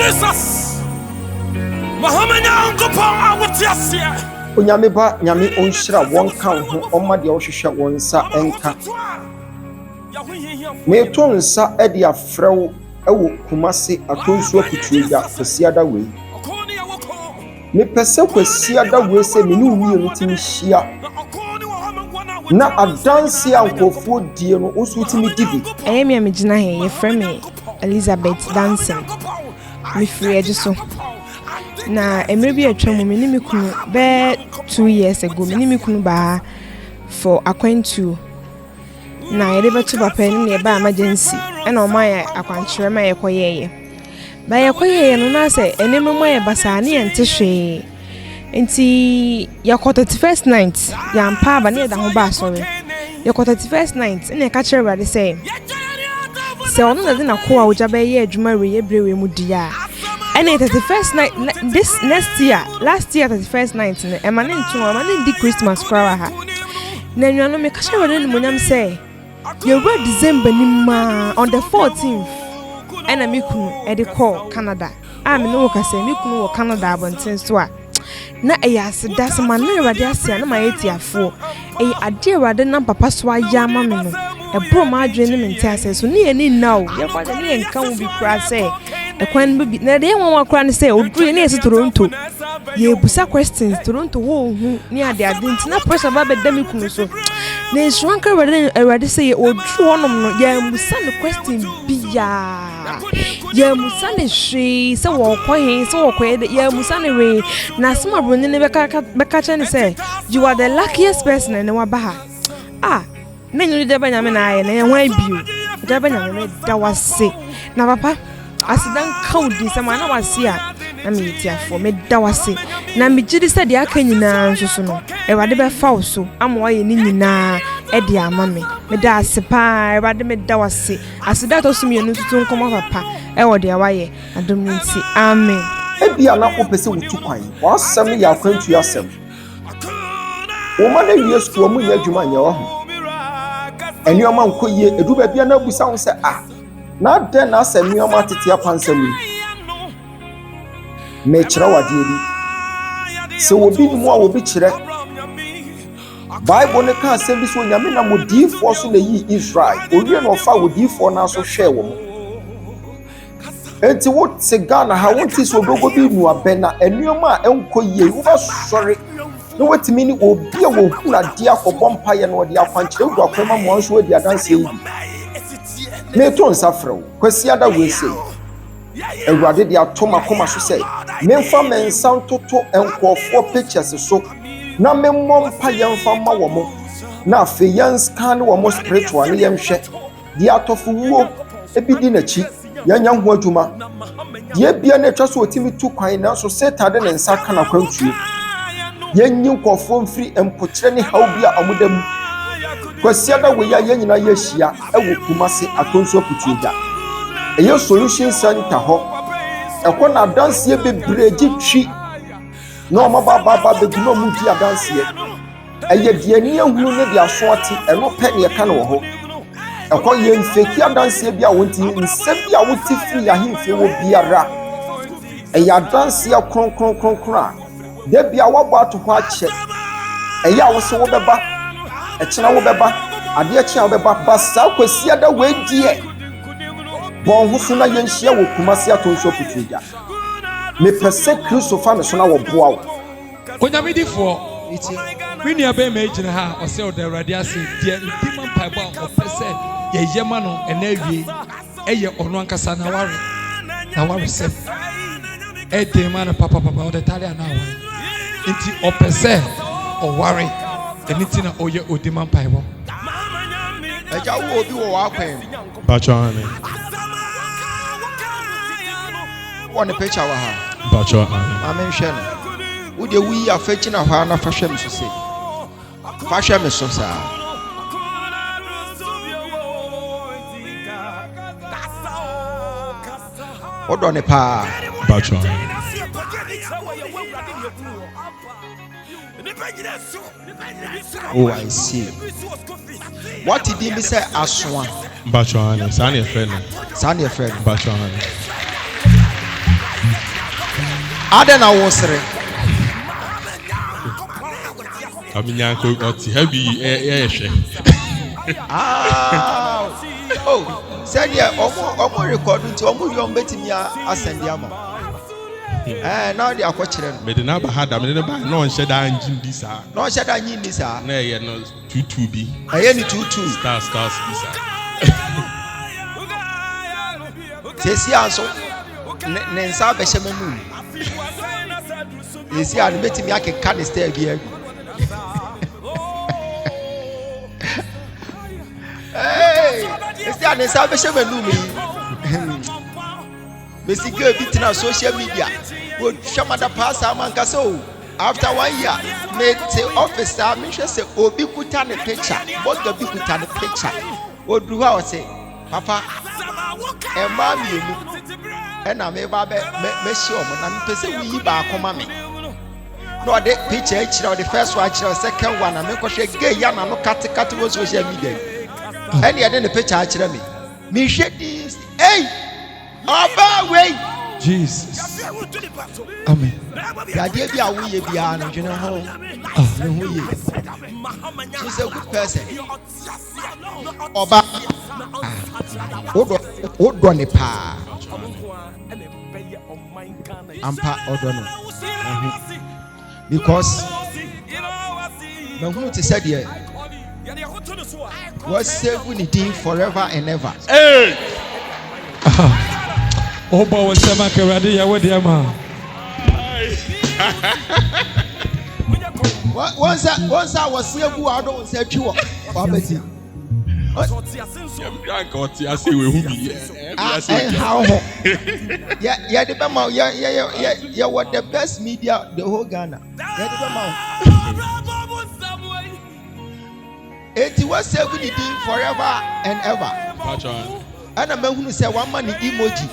Jesus. Mahamanya unkopa awutiasia. Onyame ba nyame onhyira won kan ho omma de ohwehwe won sa enka. Me to nsa e de afrew ewo kumase atonsu akutuya kwasiada we. Me pese kwasiada we se me ni wi entimi hia. Na adanse ankofo die no osutimi dibi. Emi amegina he ye frame Elizabeth dancing. Me free ejiso. Na emre bi atwam me ni me kunu be 2 years ago me ni me kunu ba for akwantu. Na yede beto papa ni e ba emergency. E na o maye akwankyere ma ye koyeye. Ba ye koyeye no na se enemu ma ye basa ne ente hwe. Enti yakota first night ya mpa ba ne da ho ba sorry. Yakota first night ne ka kire wade say. Se ono na de na ko a Ogyaba ye adwuma we ye brewe mu dia. And it is the first night this next year, last year 31st night, and my name to my name the Christmas crowd. Then you know me catch what I'm say. You were December on the 14th, and I make at the call Canada. I'm no can say me kuno Canada but since to na yes that's my name right there and my 84. A dear rather than papa swa yama me no. A bro my dream in Texas so near now. Your father near come be crass say. A quan be na dey one cry say odru na ese Toronto ye busa questions Toronto wo hu near the identity na pressure ba be dem kunu so na nsuanka ready say odru onom no ye musa no question biya ye musa ne hwe se wo kwen se wo kwen ye musa ne we na sima broni ne beka cha ne say you are the luckiest person in wa ba ha na nyu de banya me na aye na ye wan bio de banya me da wase na papa asidan kaudi sama na wase a na me tiafo me da wase na me gidi se de aka nyina nsoso no ewade be fa so ama ye ni nyina e de ama me da asepa ewade me da wase asida to sum ye no tutu nkomo papa e wo de awaye adom nti amen Ebia na opese wutu kwan wasem ya kwantu asem wo ma na wie skuo mu ya dwuma nya wo ho enioma nkoye edu ba bia na busa ho se na den na asem enioma tete apansam me kire wade bi se wo bi mu a wo bi kire Bible ne ka asem bi so nyame na modifo so na yi Israel owie na ofa wodifo na so hwe wo enti wo se Ghana ha wonti so dogo bi nu abena enioma enkoye wo ba sori no wetimi ni obi a wo huna dia akobọ mpaye no de akwankyere du akwema mo nso di adanse yi me to nsafrew kwasi ada wese ewurade de atoma koma so sei memfa mensan toto enkofo pictures so na memmọ mpaye mfa ma wo mo na afiyan scan wo mo spiritual ne yemhwe de atofo wuo ebidi na chi yanya ho adwuma de bia na etwa so otimi tu kwan na so Satan de ne nsa kana kwantuo yenyi nkofo mfiri empokyere ne hawbia amudam kwasiada we ya yenyina yehia ewo kumase atonso kutuja eye solution center ho ekọ na danse bebreji twi na omababa beguno mu di adanse eye de ani ehunu ne de asoate eno pe ne ka no ho ekọ ye mfeki adanse bia wonti nse bia woti firi ya himfe wo biara eye adanse kronkron de bia wabo atoko ache eye a wo se wo beba echena wo beba ade eche wo beba basa kwasi ada we die bon ho so na yenhia wo kumase atonso putuja me pese Kristo fa me so na wo boa wo konyamidifo iti wini abe me gina ha o se o da radio ase die ndima mpaibo o pese ye yema no ena awie eye ono ankasa na ware se e de man papa o de tale na wa nti o pese o ware eniti na oye odima mpaibo eja wo obi wo wa kwen Bachane. One picture wa ha Bachane. amen hwe no wo de wi afechi na hwa na fa hwe me so se fa hwe me so sa odo ne pa Bachane. Oh, I see. What did he say? Aswan. Bachane. Sani friend. Sani friend. Bachane. Adena wosere. Aminyanko oti heavy ehwe. Oh, said ya omo record nti omo yom betimi asend ya ma. Now they are watching. Me de na ba hada me de ba no nhye da ngin di sa. No nhye da ngin di sa. Na ye no 22 bi. Aye ni 22. Stars bi sa. Sesi anso ne nsa be hye manu. Sesi an betimi akeka ne style bi agu. Hey, sesi an nsa be hye manu mi. Messi girl beating on social media. Would Shamada pass Amanka so after 1 year, made the officer, I'm say, Obi Kutan a picture. What the big Kutan a picture? What do I say, Papa? And Mammy, and I may babe, Messiah, and I'm saying, we back on Mammy. No, the picture, the first one, the second one, I'm going to gay young and no cut social media. And you didn't picture, actually. Me shake this, hey! Abba way, Jesus. Amen. the idea be a way beyond, you know how. She's a good person. Oba, Odonipa, Ampa Odono, because Mahuti said here, was saving the day forever and ever. Hey! Oba was sama kerade ya wodi ama. Once I was here, who I don't say you are. Yanko oti ase we hu bi. How? Yeah, the Bama, yeah, what the best media, the whole Ghana. Yeah, the Bama. It was saving the day forever and ever. And a man who say one money emoji.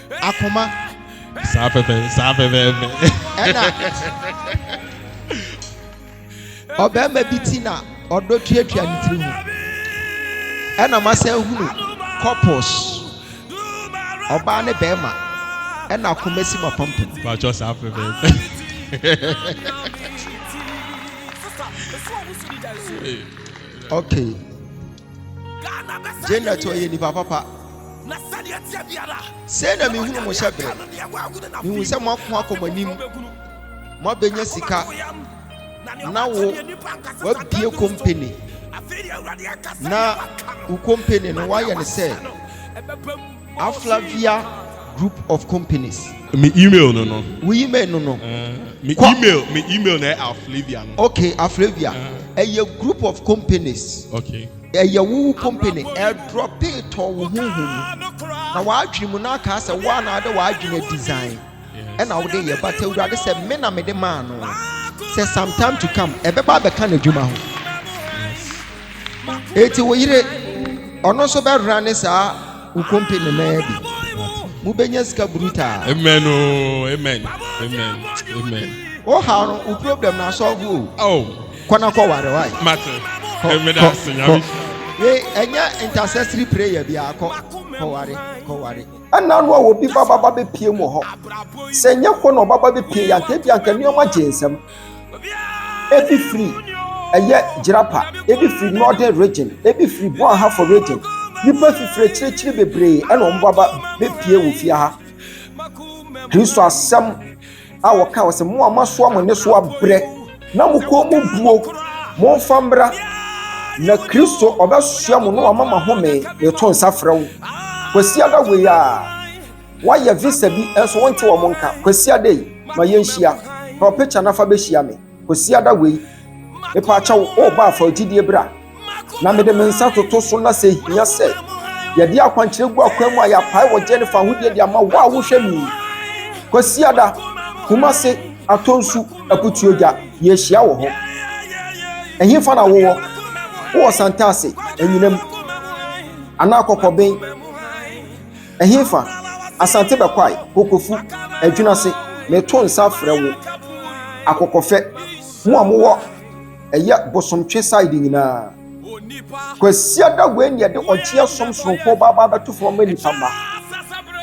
Akoma. Safefe. Obembe bitina odo tuatua ntiru. And a massa who couples. Oba ne bema. And a comesi ma pumping. Pacho safefe. Okay. Jenna to ye ni papa. Say na me hunu mo shabre. Me hu se mo akwa akomanim. Mo benya sika. Na wo bie company. Na u company no wa ye ne say Aflavia group of companies. Me email no. We email no. Me email na Aflavia no. Okay, Aflavia. A group of companies. Okay. A company drop it or now I dream na ka say one other wa dream design. And now they but tell you say me na me the man. Say some time to come. E be ba be kan adwuma ho. Eti wo yire ono so be run sa u company na bi. Mu benya ska bruta. Amen. Oh how no u problem na solve o. Oh. Kwana ko ware why? Matter. Enya intercessory prayer bi akọ kọware. Ana no wo bi baba be pie mu ho. Se nya ko no baba be pie yanka bi anka ni o ma jensem. Ebi free eye jirapa, ebi free northern region, ebi free bon half for region. Nipa fifre chire bebre e no baba be pie wo fia ha. Kristo asem a wo ka wo se mo amaso am ne so abre na mo ko mo buo mo fambra na Kristo obasua mo no amama home e to nsafra wo kwasiada we ya wa ye visa bi enso wonte wo monka kwasiada yi ma yenhia pa picture na fa be hia me kwasiada we e pa cha wo ba fa gidie bra na me de mensa toto so na se hia se ye di akwankyere gu akwan mu aya pai wo Jennifer hudie di ama wa wo hwe mi kwasiada kuma se atonsu aputuoja ye hia wo ho ehin fa na wo wo santase enyinam ana akokoben ehinfa asante bekwai kokofu adwunase meto nsa frɛ wo akokofe mu amowo eye bosomtwe side nyina kwasiada weni de okyea somsoronko baba betufo ma nipa ma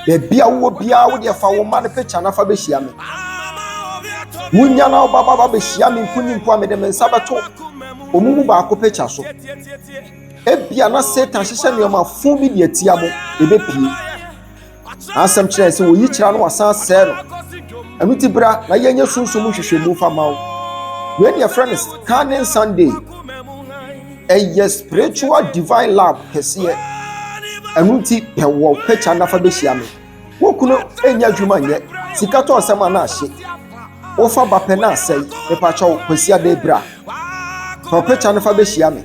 be bia wo bia wo de fa wo ma ne picture na fa be hia me Wunya na baba be hia me nkuni mpo amede me nsa beto omumu ba ko picture so ebia na Satan hyehyɛ nneɛma fun bi de atia mo ebepie asɛm kyerɛ sɛ woyi kyerɛ no wasan sɛ no ɛno ti bra na yɛnyɛ sunsum hwehwɛmu fa ma wo when your friend is Canning Sunday a spiritual divine lab kɛseɛ ɛno ti pɛwɔ picture na fa behia me wo kuno enya adwuma nyɛ sika to nsɛm ana ahye ofa bapɛ na asɛe mepa kyɛw kwasi ada bra to picture na fa behia me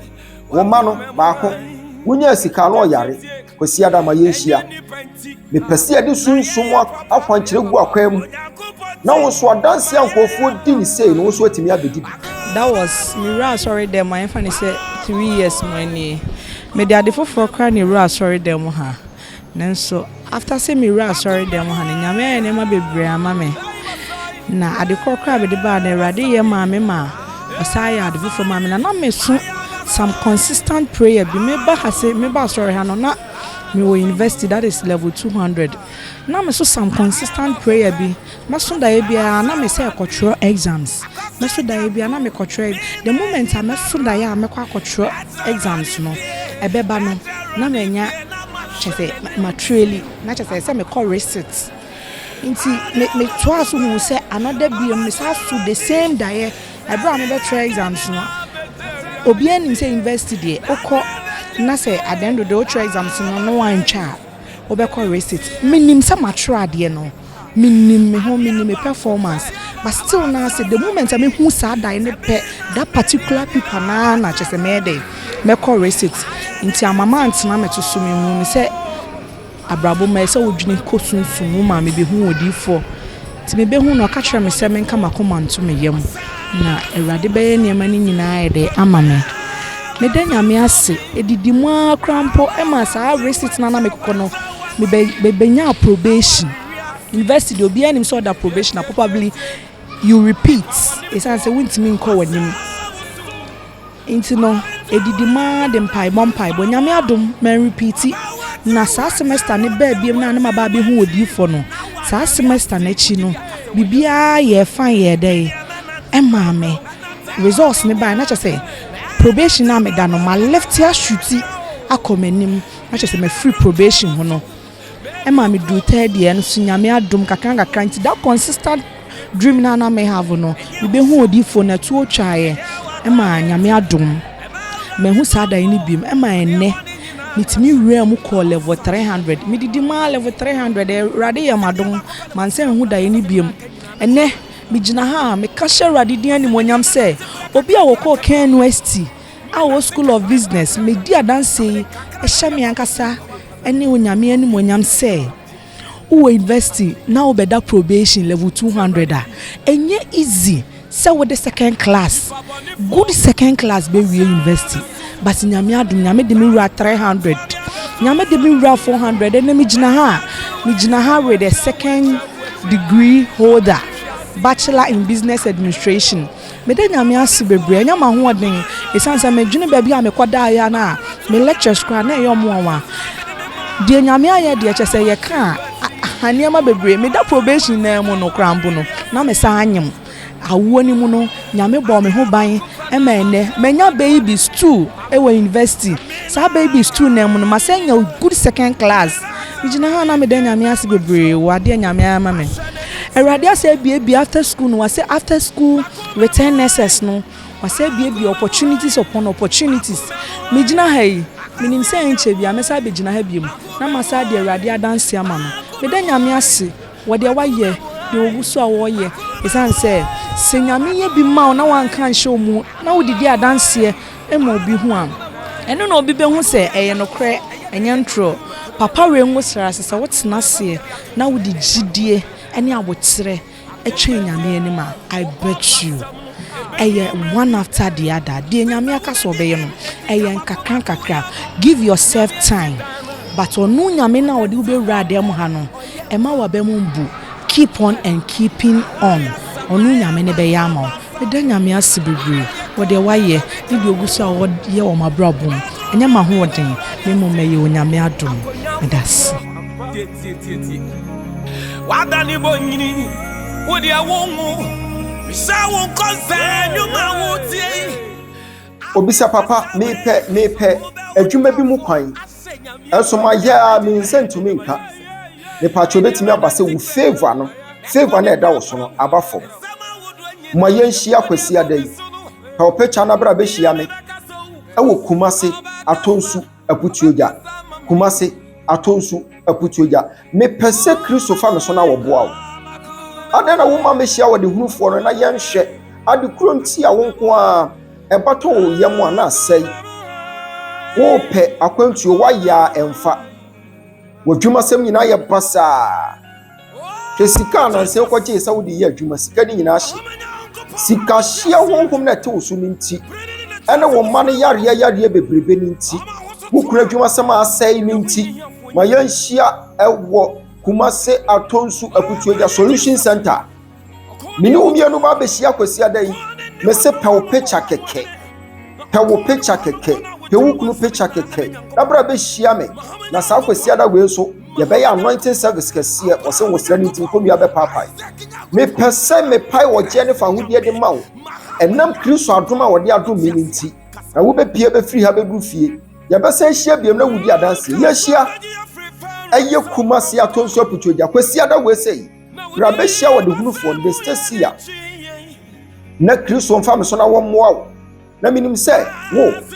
wo ma no baako wonya sika no yare kwasi ada ma yɛnhyia me pɛsi ade sunsum akwankyerɛ gu akwam na wo so adanse ankofo di ni sei no wo so atimi abedi. That was Mira sorry them my friend say 3 years money me dey for kra ni Mira sorry them ha nanso after say Mira sorry them ha nyame na ma bebre ama me na ade kra be de ba na Awurade ye ma me ma osaya ade for ma me na me so some consistent prayer bi me ba ha say me ba sorry ha no na me wo university that is level 200 na me so some consistent prayer bi ma so da bia na me say control exams me so da bia na me control the moment I me so da ya me kwa control exams no ebeba no na me nya chese materially na chese say me call receipt nti me twice who say another bi me say so the same day I brought me better exams no obi anim say university dey okọ na say at the end of the exams no one cha obekọ receipt minim say mature de no minim me ho minim me performance but still now say the moment I me who sad die ne pe that particular people na chese me dey me call receipt nti amama antena me to so me say abrabo me say odwini kosunsun ma me be hu odifo ti me be hu no ka kire me say me nka makoma nto me yam na Awurade be ye niam ni nyina de ama me danya me ase edidi mu akrampo e ma sa receipt na me kokọ no me be nya probation university obi anim so that probation probably you repeat it's say wintimi nko wanim into no edidi ma de mpai bo nyame adom man repeat na sa semester ne ba biem na ma ba be hu odifo no sa semester na chi no bibia ye fan ye dey e ma me results ne ba na che say probation na me da no ma left here shooty akomanim na che say me free probation ho no e ma me do third year no so nyame adom kakran nti that consistent dream na me have no me be hu odifo na tu otwae e ma nyame adom me hu sada ni biem e ma enne mitimi wura mu call level 300 me didi ma level 300 rade ya madom man se hu da ni biem enne me gina ha me ka hye rade din ani monyam se obi a woko Ken University our school of business me di adanse e hye me ankasa ene onyame ani monyam se wo university now be that probation level 200 enye easy say with the second class good second class be we university but nyame adum nyame de me wura 300 nyame de me wura 400 ene me gina ha with the second degree holder bachelor in business administration me de nyame asibebre enya ma ho oden esansa me dwene ba bi a me koda ya na me lectures kwa na eyo mo wa de nyame aye de eche se ye ka haniama bebre me da probation na mu no krambo no na me sa anyem awo ni mu no nyame bo me ho ban e ma ene menya baby stool e wa university sa baby stool na mu no ma senya good second class mijina ha na me de nyame ase bebre wa de nyame ama me Awurade ase bia after school no wase after school return nurses no wase bia opportunities upon opportunities mijina ha minim se enche bia me sa begina ha biem na masa de Awurade adanse ama no me de nyame ase wo de waye de oguso a wo ye esan se nyame ye bi ma na wan kan hye mu na wo didi adanse e ma obi hu am eno na obi be hu se eye no kre enye ntro papa we nwo sra se wo tena se na wo di gidie ene abotre etwe nyame ani ma I bet you eye one after the other de nyame aka so be ye no eye kakra give yourself time but onu nyame na wo de be wura dem ha no e ma wa be mu mbu keep on and keeping on onu nyame ne be ya ma e de nyame asibegre wo de waye de oguso a wo ye wo mabrabom enya ma ho oden me mo meye onyame adom me das wadani bonyini wodi awongu Obisa papa mepe adwuma bi mu kwan enso ma ya me nsentumi nka ne pacho betimi abase wo favor na eda wo so no abafo ma yenhia kwasi adai pa opecha na bra be hia me ewo kumase atonsu aputuoja kumase atonsu aputuoja me pese Kristo fa me so na wo boa wo adana wo ma me hia wo de hunufo no na yenhwe ade kronti a wonko a ebato wo yemu ana asai wo pe akwantuo wa ya emfa wadwuma sem nyina ye basa kesika na nse kwaje saudi ye adwuma sika ni nyina hye sika hye honhom na te osu ninti ene wo ma ne yare bebrebe ninti wo kura adwuma sem asai ninti ma yanhia ewo kumase atonsu akutuoja solution center mini umienu ba be hia kwasi adai mese pawo pecha keke pawo pecha keke pewukunu pecha keke dabra be hia me na sa kwasi ada we so ye be anointing service kese o se wo sra ninti ko bia be papai me pese me pai wo Jennifer hudie de mawo enam Kristo adoma wo de adom mi ninti na wo be pie be free ha be du fie ye be se hia biem na wudi adanse ye hia eye kumase atonso aputoja kwasi ada we sei bra be hia wo de hunufo de stasia na Kristo mfa me so na wo moa na minim say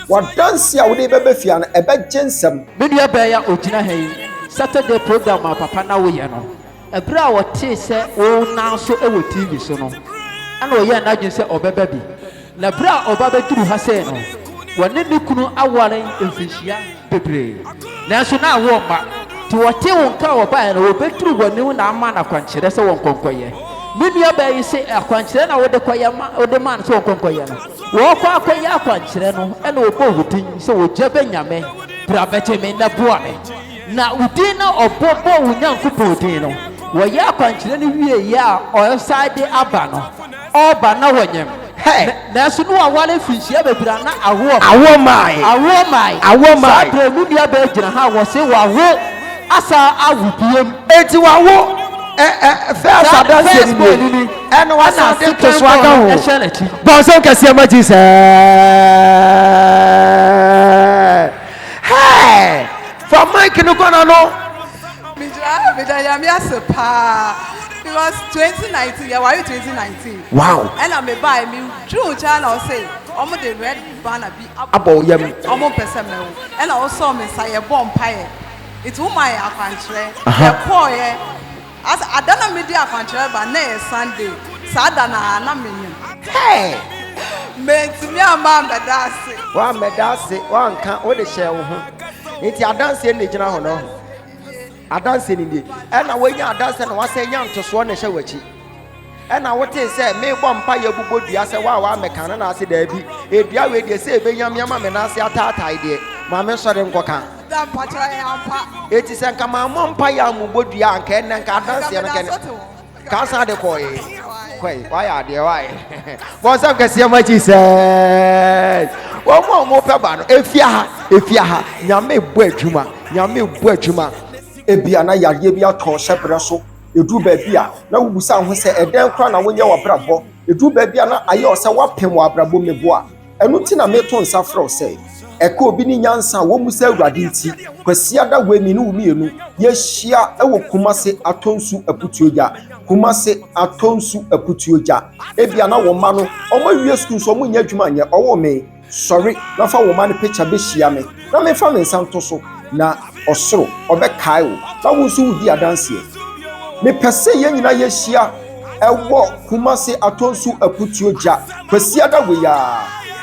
wo dance a wo de bebe fia na ebe gensem me nua ba ya ogina han Saturday program a papa na wo ye no ebra wo te se wo na so e wo TV so no ana wo ye na dwen se obeba bi na bra obaba duru ha se no wone ne kunu aware emfihia bebre na so na wo ma to wo te wo nka wo ba na wo beturu wone na ama na kwankyere se wo nkonkoye me nua ba yi se akwankyere na wo de koye ma wo de man se wo nkonkoye no wo kwa akoye akwankyere no e na wo bo hudin se wo jebe nyame bra bete me na boare na udina obobo unyankopon din no wo ya akwankyere ne wie ya o side aba no oba na wonyem na so no awale finhia bebira na awo mai sa mu dia ba gina ha wo se wo asa awubiem enti wawo first adanse ni eno wasa de to so aka ho bonso kase ma Jesus hey from Mike no gonna no Bija ya mi asepa because 2019 ya why 2019 wow and I me buy me true channel say omo the red banner bi abo yam omo pese me and also me say e bomb pie it who my akwantre e call ye as adana media akwantre ba na Sunday sada na menyem hey me ama medase wa medase wa nka wo de hye wo ho enti adanse ne gina ho no adanse ni die na wanya adanse na wasa nya ntoso na hye wachi na wote se me bompa ya bubodua se wa mekana na ase da bi edua we die se ebenyam yama me na ase ataatai de ma me sore nkoka da patra ya ampa eti se nka ma mompa ya mubodua anka en nka adanse no kene ka sa de koi wa ya de wa bo sam kase ma Jesus wo mo pe ba no efia ha nyame bo adwuma ebia na yare bia to hyebre so edu ba bia na wubusa ho se eden kra na wonye wabrabo edu ba bia na aye o se wapem wabrabo meboa enu ti na meto nsa fro se eka obi ni nyansa wo musa awurade nti kwasi ada we mi no mienu ye hia ewo kumase atonsu aputuoja ebia na wo ma no omo wie school so omo nya adwuma nya owo me sorry na fa wo ma no picture be hia me na me fa me nsanto so na osoro obekai wo na wo so wudi adanse me pese ye nyina ye hia ewo kumase atonsu aputuoja kwasi ada we ya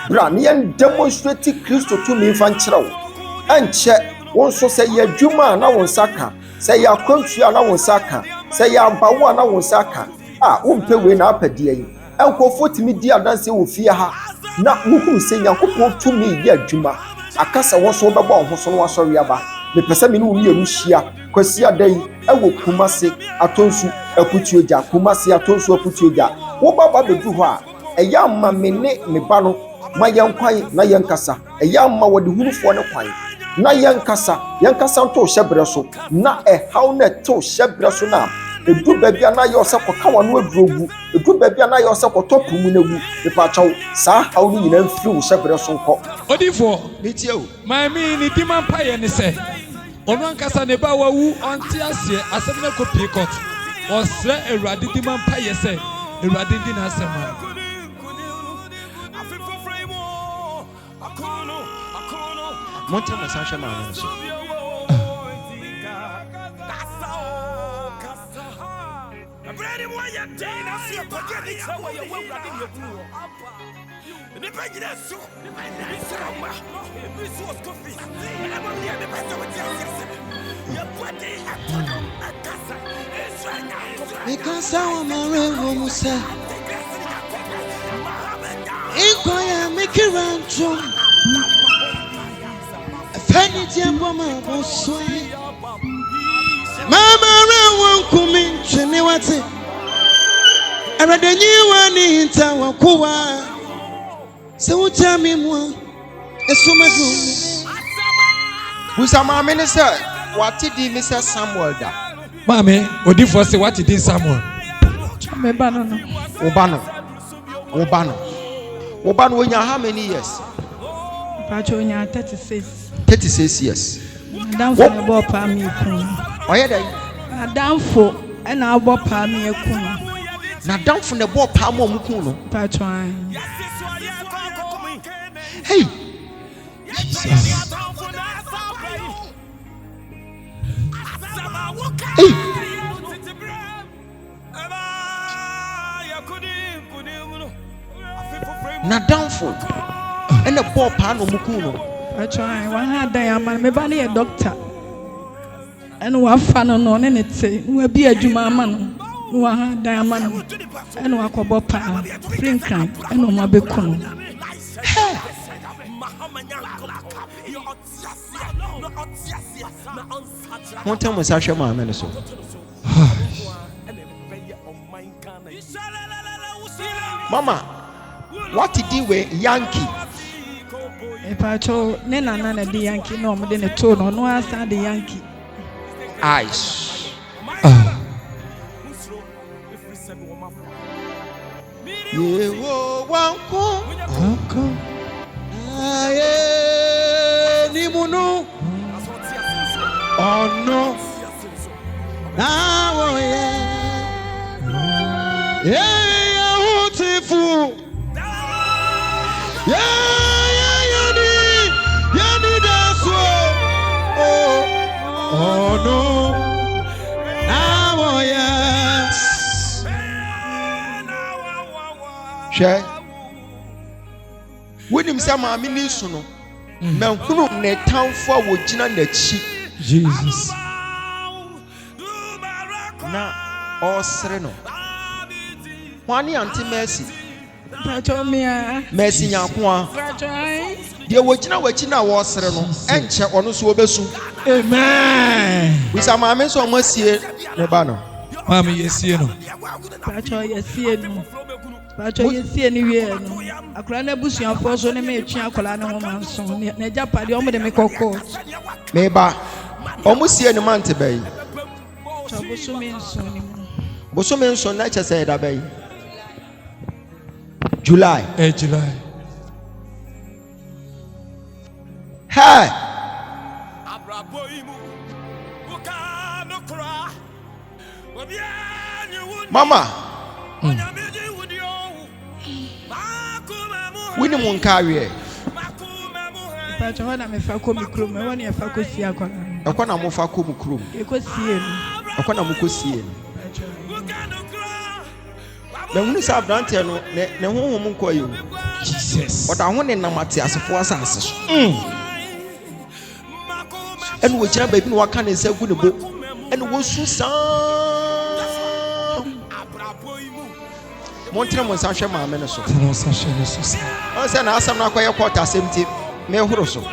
bra ne demonstrate Kristo to me fan kyerɛw anche won so sɛ ye adwuma na won saka sɛ ya kwantua na won saka sɛ ya bawo na won saka wo mpewe na apade yi enkofo timi di adanse wo fie ha na wuhuru sɛ Yakobon to me ye adwuma akasa wo so bɛbɔ ho so no asɔre aba me pese me no wi enu hia kwasi adai ewo kumase atonsu aputuoja wo baba bedu ho a eya ma me ne me ba no ma yankwan na yankasa eya ma wode hunufo ne kwan na yankasa nto hyebre so na haw na to hyebre so na edu baabi a na yɛ ɔsɛ kɔka wano aduro edu baabi a na yɛ ɔsɛ kɔtɔ pumu na gu nipa kyɛw saa haw no nyinaa mfiri wo hyɛbrɛ so nkɔ Odifo, metie o maame ni dima mpa yɛ ne sɛ ɔno ankasa ne ba wawu ɔnte aseɛ asɛm no kɔpie kɔt ɔsrɛ awurade dima mpa yɛ sɛ awurade di n'asɛm a montra mo sa hwɛ maame no so Mikasa wa marewo musa Inkoya mikirancho Feni tiempo maboswe Mama rewo nkumi nchene wate Aradenyi wani hinta wakuwa Se utami mwa Esumadu busa maame ne sɛ wate di me sɛ Samuel da maame odifo sɛ wate din Samuel Me ba no no. wo ba no wonya how many years Pacho nya 36. 36 years Adamfo na bo pa mi ekun. ɔyɛ dɛ Adamfo na abo pa mi ekun. na damfo ne bɔ paa ma ɔmo kun no Pacho an. hey hey na damfo ɛna bɔ paa na ɔmo kun no Pacho an wa ha dan ama me ba ne doctor. Eno wa fa no no ne te. Wa bi adwuma ama no. Wa ha dan ama no. Eno wa kɔbɔ pa. Frinkran eno ma be kun. monta mo sa hwɛ maame no so mama what did we Yankee Pacho ne nana na di Yankee no mo de ne to no no asa de Yankee. eyes yewo wanko Aye ni munu Ono Awo ye Yeah hutifu Yani daswo Ono Awo ye hwɛ wonim sɛ maame ne su no mankunu ne tamfo a wogyina n'akyi Jesus na ɔsere no hwane ante Mercy Pacho mia. Mercy nyankoa Pacho ai. deɛ wogyina w'akyi na wɔsere no ɛnkyɛ ɔno so wɔbɛsu amen bisa maame nso ɔmo asie ne ba no maame yesie no Pacho yesie no. Pacho yesie ni wie no. Akora na busuafo so ne me etwa akora ne ho manso. Na japade omo de me kokko. me ba ɔmo sie ne mante bɛyi Chabusu mi nso ni mu. bosome nso na kyɛ sɛ ɛda bɛyi July July hey mama wini mu nka awie Pacho ho na me fa ko mi krom. Me woni e fa ko si akora. ɛkɔ na mo fa kɔ mu kurom E ko sie no. ɛkɔ na mo kɔ sie no na hunu sɛ aberanteɛ no ne honhom nkɔ yɛ o Jesus ɔda ho ne nam ate asefoɔ asase so ɛne wɔgyina baabi na waka ne nsa gu ne bo ɛne wɔsu saa montene mo nsa hwɛ maame no so tano sa hwɛ no so sa ɔn sɛ naasɛm no akɔyɛ kɔɔta asɛm nti mehoro so sa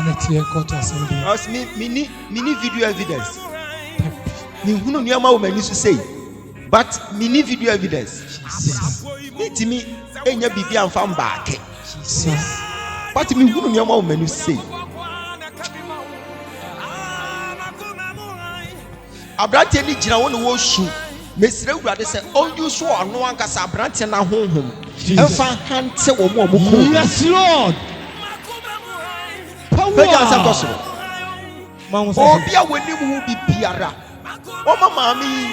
na tie kɔtɔ asɛm de ɔs mini video evidence mehunu nneɛma wɔ m'ani so sei but mini video evidence metimi ɛnya biribi amfa mbaake but mehunu nneɛma wɔ m'ani so sei abrante ni gyina wo ne wo su mesire wurade sɛ ɔnyu so ɔno ankasa abrante na honhom ɛfa hante wo mo ko Yes, Lord. bɛgya sɛ kɔsoro Mama obi a wani mu bi biara ɔma maame yi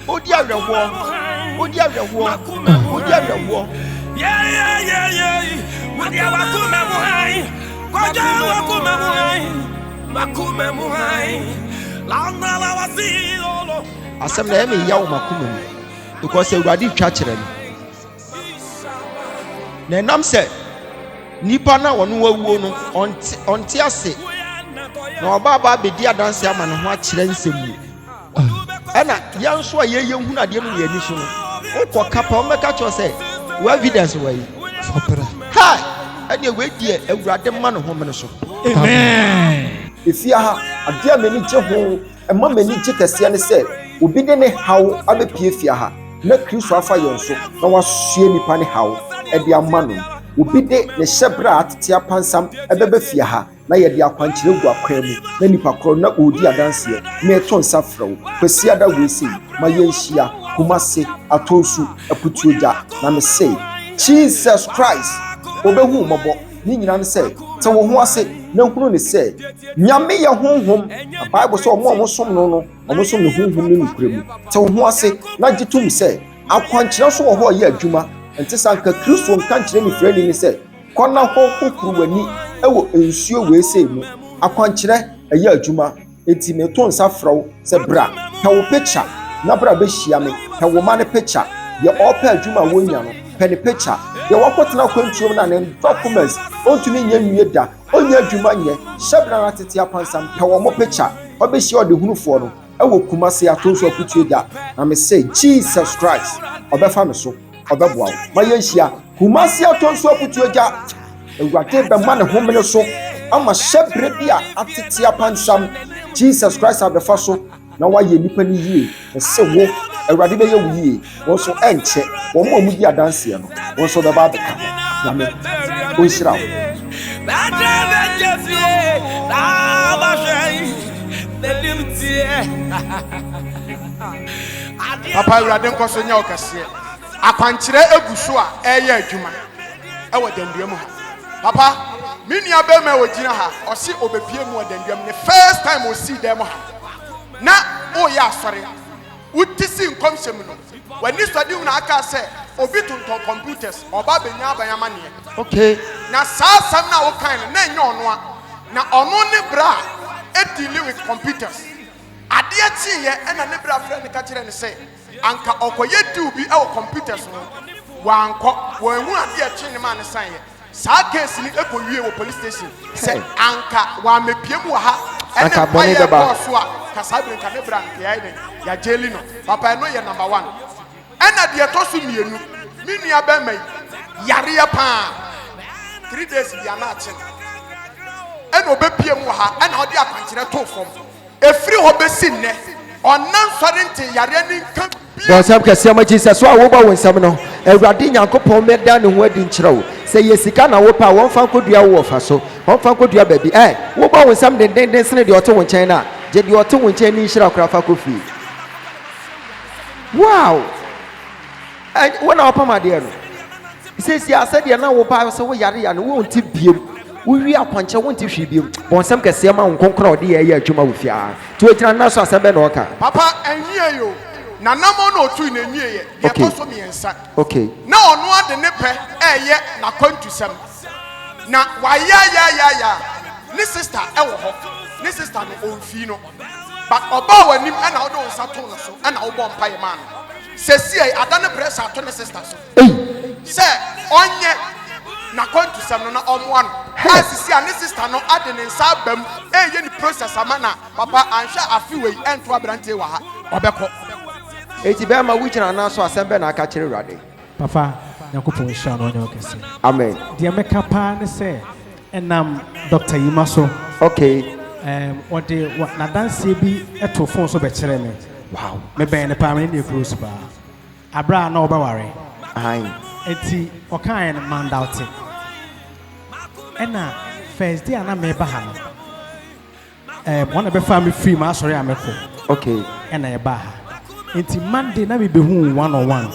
odi awerɛhoɔ odi awerɛhoɔ odi awerɛhoɔ asɛm na ɛmɛ yawo makoma mu because awurade twa kyerɛ no na ɛnam sɛ nipa na wɔn wawuo no ɔnte ase na ɔba aba abɛdi adanse ama ne ho akyerɛ nsɛm mu ɛna yɛn nso a yɛyɛ hu adeɛ no yɛ ani so no wokɔ kapa ɔmɛka kyerɛ sɛ wo evidence wɔ yi ha ɛne wɔadie awurade ma ne ho mene so Amen. ɛfia ha adeɛ a m'ani gye ho ɛma m'ani gye kɛseɛ ne sɛ obi de ne haw abɛpie fia ha na kristo afa yɛn so na wasue nipa ne haw ɛde ama no obi de ne hyɛbrɛ a atete apansam ɛbɛbɛ fia ha na yɛde akwankyerɛ gu akwan mu na nipa korɔ na ɔredi adanseɛ na ɛto nsa frɛ wo kwasi ada wɔsi ma yɛnhyia kumase atɔnsu aputuogya na me say Jesus Christ obɛhu mmɔbɔ ne nyina ne sɛ te wo ho ase na nhunu ne sɛ nyame yɛ honhom na bible sɛ ɔmo som no no ɔmo som ne honhom ne nokura mu te wo ho ase na gye tom sɛ akwankyerɛ so wɔ hɔ yɛ adwuma nte sɛ anka kristo nka nkyerɛ ne frɛ ni sɛ kɔna hɔ kokuru w'ani ɛwɔ nsuo wɔesei mu akwankyerɛ ɛyɛ adwuma enti meto nsa frɛ wo sɛ bra ka wo picture na bra bɛhyia me ka wo ma ne picture deɛ ɔpɛ adwuma a wɔnya no pɛ ne picture deɛ wakɔtena kwantuom na ne documents ɔntumi nyɛ nwie da ɔnyɛ adwuma nyɛ hyɛbrɛ no atete apansam pɛ wɔ mo picture ɔbɛhyia ɔde hunufoɔ no ɛwɔ kumase atonso aputuo da na me sɛ Jesus Christ ɔbɛfa me so ɔbɛboa wo ma yɛnhyia kumase atonso aputuo gya awurade bɛma ne homene so ama hyɛbrɛ bi a atete apansam Jesus Christ abɛfa so na wayɛ nipa no yie ɛsɛ wo awurade bɛyɛ wo yie wɔn nso ɛnkyɛ wɔn a wɔdi adanseɛ no wɔn nso bɛba abɛka ho nyame ɔnhyira wo papa awurade nkɔ so nyɛ wo kɛseɛ akwankyerɛ egu so a ɛyɛ adwuma ɛwɔ dandua mu ha papa me nua bɛrima wɔ gyina ha ɔse obɛpie mu wɔ dandua mu ne first time ɔsii dɛm ha na ɔyɛ asɔre wote si nkɔmhyɛ mu no w'ani sɔde wo na aka sɛ obi tontɔn computers ɔba bɛnya abanyama neɛ okay na saa asɛm no a wokan no na ɛnyɛ ɔno a na ɔno ne bra ɛdili with computers adeɛ kyeeɛ ɛna ne bra frɛ ne ka kyerɛ ne sɛ anka ɔkɔyɛ diw bi ɛwɔ computers no wankɔ wɔahu adeɛ kyee ne maa ne saneɛ saa case ni ɛkɔwie wɔ police station sɛ anka wɔamapie mu wɔ ha ɛne mpayɛ bɔɔ so a kasa bi nka ne bra nkɛyɛ ne yɛagyeli no papa ɛno yɛ number 1 ɛna deɛ ɛtɔ so mmienu me nua bɛma yi yareɛ paa 3 days bia na akye no ɛna ɔbɛpie mu wɔ ha ɛna ɔde akwankyerɛ too fam ɛfiri hɔ bɛsi nnɛ ɔna nsɔre nte yareɛ ne nka bɔnsɛm kɛseɛ ma Jesus so a wobɔ wo nsɛm no awurade nyankopɔn mɛda ne ho adi nkyerɛ wo sɛ yɛ sika na wopɛ a wɔmfa nkɔdua wo wɔ fa so wɔmfa nkɔdua baabi wobɔ wo nsɛm dendenden sene deɛ ɔte wo nkyɛn no a gye deɛ ɔte wo nkyɛn ne nhyira kora fa kɔ fie wow wo na wɔpam adeɛ no sɛsi a sɛdeɛ na woba sɛ woyareya no wonte biem wowie akwankyɛ wonte hwee biem bɔnsɛm kɛseɛ ma wo nkonkora a ɔde yɛyɛ adwuma wo fiaa nti wogyina nna so asɛm bɛ na ɔka papa ɛnyie yo na namɔ na ɔtui na ɛnyie yɛ deɛ ɛtɔ so mmiɛnsa okay na ɔno ade ne pɛ ɛyɛ n'akwantusɛm na wayayayaya ne sister ɛwɔ hɔ ne sister no ɔmfii no but ɔbaa w'anim ɛna wode wo nsa too no so ɛna wobɔ mpaeɛ maa no sɛsie ada ne pressure ato ne sister so sɛ ɔnyɛ n'akwantusɛm no na ɔmmoa no asisi a ne sister no ade ne nsa aba mu ɛyɛ ne process ama na papa anhwɛ afe wei ɛnto aberanteɛ wɔ ha ɔbɛkɔ eti bɛrima wogyina nna so asɛm bɛ na aka kyerɛ awurade papa nyankopɔn nhyira no ɔnyɛ wo kɛse amen deɛ mɛka paa ne sɛ ɛnam dr yima so okay ɔde n'adanseɛ bi ɛto fon so bɛkyerɛ me wow mebɛn ne paa me ne kuro so paa aberɛ a na ɔbɛware enti ɔkaeɛ no mandawote ɛna first day a na meba ha no wɔn na bɛfa me firi ma asɔre a mɛkɔ okay ɛna ɛba ha nti Monday na me behu 101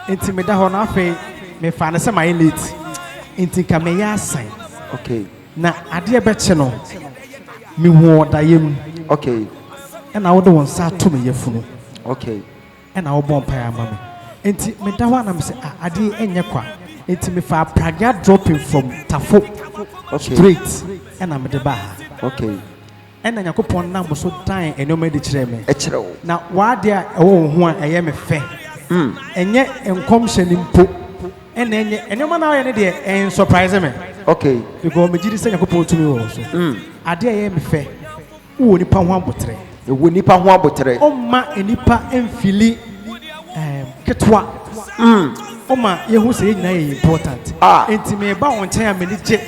nti me da hɔ na afei me fa ne sɛ my late nti ka me ya sign okay na adeɛ bɛkye no me hu ɔdayem okay ɛna wo de wɔn sa to me yafunu okay ɛna wo bɔ mpae ama me nti me da hɔ na me sɛ adeɛ ɛnyɛ kwa nti me fa praga dropping from Tafo straight ɛna me de ba ha okay ɛna Nyankopɔn nam so dan enoma de kyerɛ me ɛkyerɛ wo na waade a ɛwɔ wo ho a ɛyɛ me fɛ ɛnyɛ nkɔmhyɛ ni mpo ɛna ɛnyɛ enoma na ɔyɛ ne deɛ ɛn surprise me okay because me gidi sɛ Nyankopɔn tumi wɔ so ade a ɛyɛ me fɛ wo nipa ho abotre wo nipa ho abotre ɔma nipa emfili ketwa ɔma yehu sɛ yɛnyina yɛ important enti me ba wɔn nkyɛn a me ni gye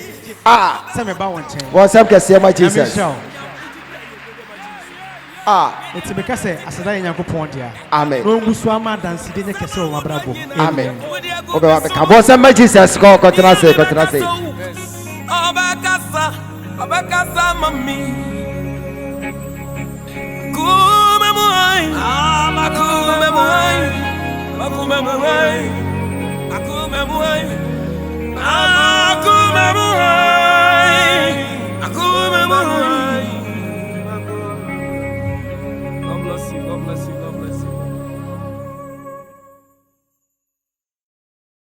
sɛ me ba wɔn nkyɛn wɔn sɛm kɛseɛ ma Jesus enti me ka sɛ aseda yɛ Nyankopɔn dia amen no ngu so ama dansi de nyɛ kɛse wɔ mabrabɔ amen obewa ka bo sɛm ma Jesus kɔ kɔtena sɛ obakasa mami kume muai akume muai